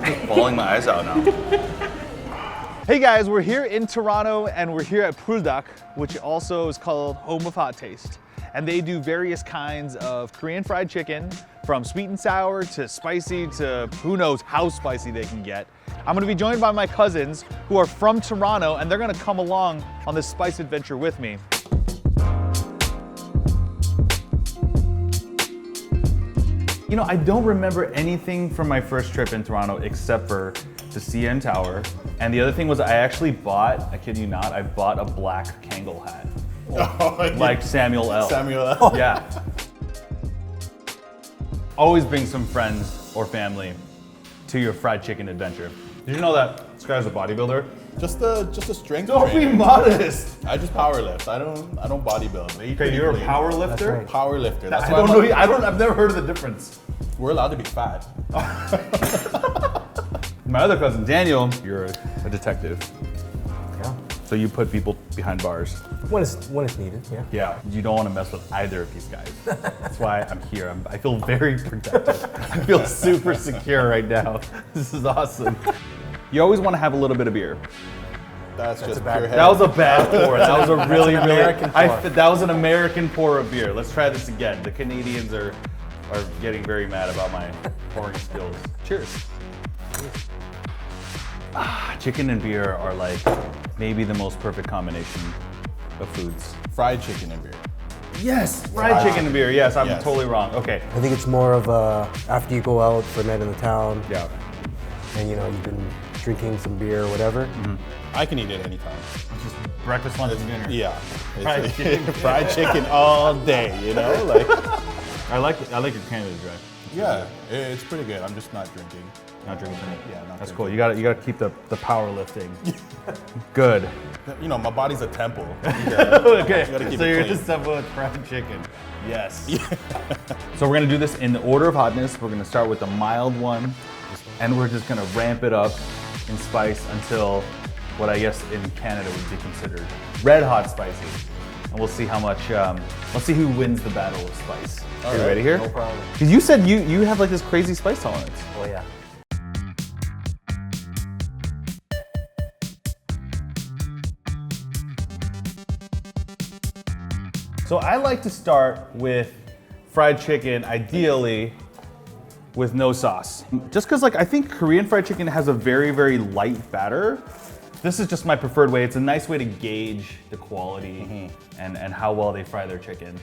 just bawling my eyes out now. Hey guys, we're here in Toronto and we're here at Puldak, which also is called Home of Hot Taste. And they do various kinds of Korean fried chicken, from sweet and sour to spicy to who knows how spicy they can get. I'm gonna be joined by my cousins who are from Toronto, and they're gonna come along on this spice adventure with me. You know, I don't remember anything from my first trip in Toronto except for the CN Tower. And the other thing was I actually bought, I kid you not, I bought a black Kangol hat. Oh, like Samuel L. Samuel L. Yeah. Always bring some friends or family to your fried chicken adventure. Did you know that this guy's a bodybuilder? Just a strength Don't trainer. be modest. I just power lift. I don't bodybuild. Okay, you're a power lifter? That's right. Power lifter. That's I why don't know. I've never heard of the difference. we're allowed to be fat. My other cousin Daniel, you're a detective. Yeah. So you put people behind bars. When it's needed, yeah. Yeah, you don't want to mess with either of these guys. That's why I'm here. I feel very protected. I feel super secure right now. This is awesome. You always want to have a little bit of beer. That's just a bad- pure head. That was a bad pour. That was a really, American pour. that was an American pour of beer. Let's try this again. The Canadians are getting very mad about my pouring skills. Cheers. Chicken and beer are like maybe the most perfect combination of foods. fried chicken and beer. Yes, fried chicken and beer. Yes, I'm Yes. totally wrong. Okay. I think it's more of after you go out for a night in the town, Yeah. and you've been drinking some beer or whatever. I can eat it anytime. Just breakfast, lunch, and dinner. Yeah. Fried It's chicken. fried chicken all day, like. I like your Canada Dry. Yeah, it's pretty good. I'm just not drinking. Not drinking tonight. Yeah, not That's drinking. cool. You gotta keep the powerlifting. Good. You know, my body's a temple. Okay. gotta keep So it you're clean. just simple with fried chicken. Yes. So we're gonna do this in the order of hotness. We're gonna start with the mild one, and we're just gonna ramp it up in spice until what I guess in Canada would be considered red hot spicy. And we'll see how much. Let's see who wins the battle of spice. All Are you right, ready here? No problem. Because you said you have like this crazy spice tolerance. Oh yeah. So I like to start with fried chicken, ideally with no sauce. Just because I think Korean fried chicken has a very, very light batter. This is just my preferred way. It's a nice way to gauge the quality and how well they fry their chicken.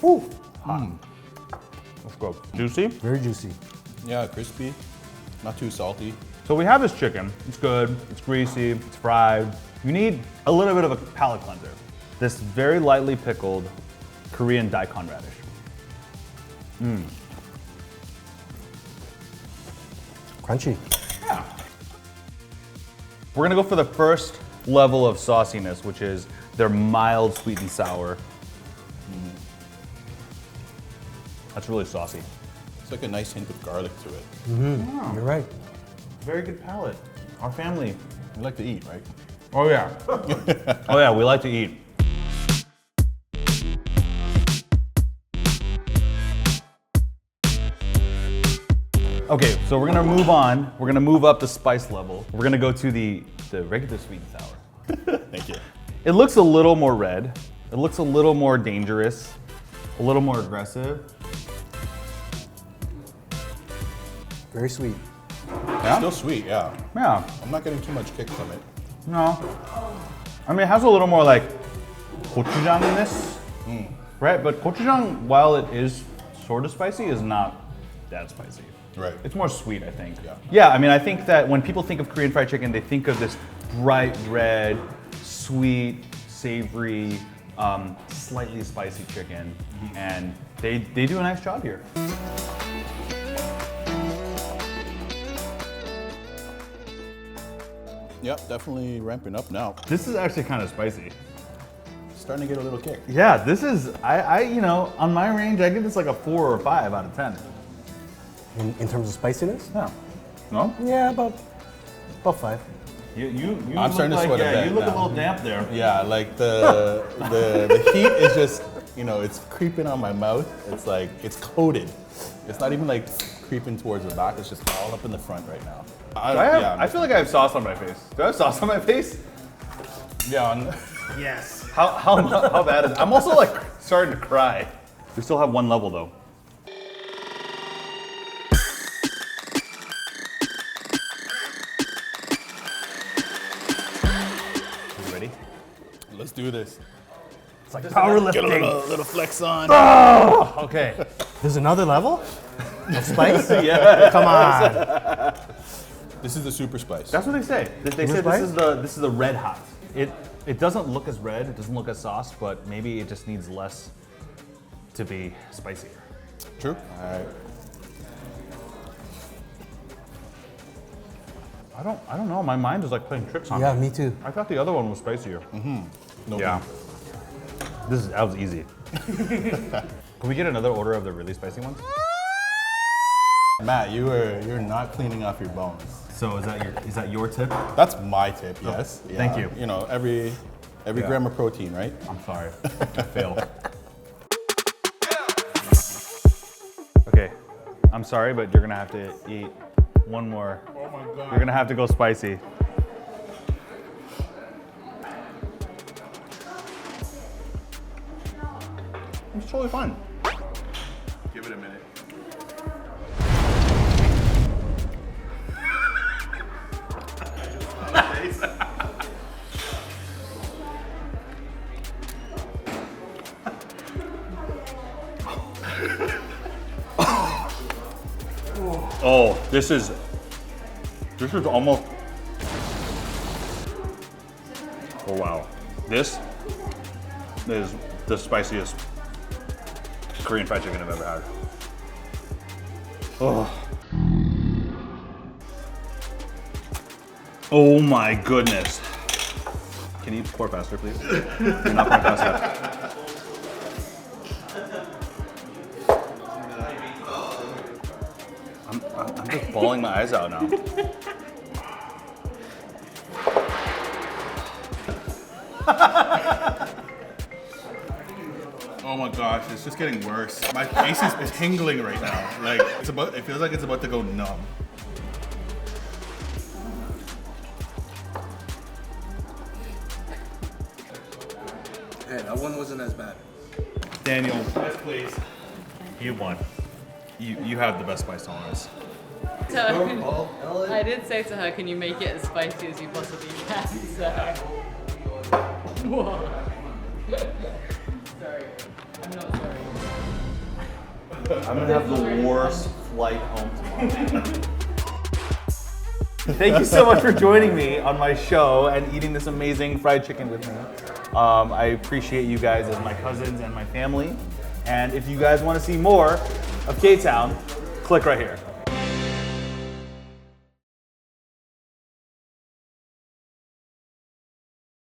Ooh, hot. Let's go. Juicy. Very juicy. Yeah, crispy, not too salty. So we have this chicken. It's good, it's greasy, it's fried. You need a little bit of a palate cleanser. This very lightly pickled Korean daikon radish. Crunchy. Yeah. We're gonna go for the first level of sauciness, which is their mild sweet and sour. That's really saucy. It's like a nice hint of garlic to it. You're right. Very good palate. Our family. You like to eat, right? Oh yeah. Oh yeah, we like to eat. Okay, so we're gonna move on. We're gonna move up the spice level. We're gonna go to the regular sweet and sour. Thank you. It looks a little more red. It looks a little more dangerous, a little more aggressive. Very sweet. Yeah? Still sweet, yeah. Yeah, I'm not getting too much kick from it. no. I mean, it has a little more like gochujang-ness, right? But gochujang, while it is sort of spicy, is not that spicy. Right. It's more sweet, I think. Yeah. Yeah, I mean, I think that when people think of Korean fried chicken, they think of this bright red, sweet, savory, slightly spicy chicken, and they do a nice job here. Yep, definitely ramping up now. This is actually kind of spicy. Starting to get a little kick. Yeah, this is, on my range, I give this like a 4 or 5 out of 10. In terms of spiciness? Yeah. No? Yeah, about 5. You I'm look starting to like, sweat a yeah, bit you look now. a little damp there. Yeah, like the heat is just, it's creeping on my mouth. It's like, it's coated. It's not even like creeping towards the back. It's just all up in the front right now. I feel like I have sauce on my face. Do I have sauce on my face? Yeah. Yes. How bad is it? I'm also like starting to cry. We still have one level though. You ready? Let's do this. It's like powerlifting. Get a little flex on. Oh, okay. There's another level? Of spice? Yeah. Come on. This is the super spice. That's what they say. They said spice? this is the red hot. It doesn't look as red. It doesn't look as sauce, but maybe it just needs less to be spicier. True. All right. I don't know. My mind is like playing tricks on me. Yeah, me too. I thought the other one was spicier. No Yeah. That was easy. Can we get another order of the really spicy ones? Matt, you're not cleaning off your bones. So is that your tip? That's my tip. Yes. Yeah. Thank you. You know, every gram of protein, right? I'm sorry. I failed. Okay. I'm sorry, but you're gonna have to eat one more. Oh my god. You're gonna have to go spicy. It's totally fine. Give it a minute. Oh, this is almost. Oh wow, this is the spiciest Korean fried chicken I've ever had. Oh. Oh my goodness. Can you pour faster, please? You're not pouring fast enough. I'm just bawling my eyes out now. Oh my gosh, it's just getting worse. My face is tingling right now. Like it feels like it's about to go numb. Hey, that one wasn't as bad. Daniel, yes please. You won. You have the best spice tolerance. So, I did say to her, can you make it as spicy as you possibly can? So, whoa. Sorry, I'm not sorry. I'm gonna have the worst flight home tomorrow. Thank you so much for joining me on my show and eating this amazing fried chicken with me. I appreciate you guys as my cousins and my family. And if you guys want to see more of K-Town, click right here.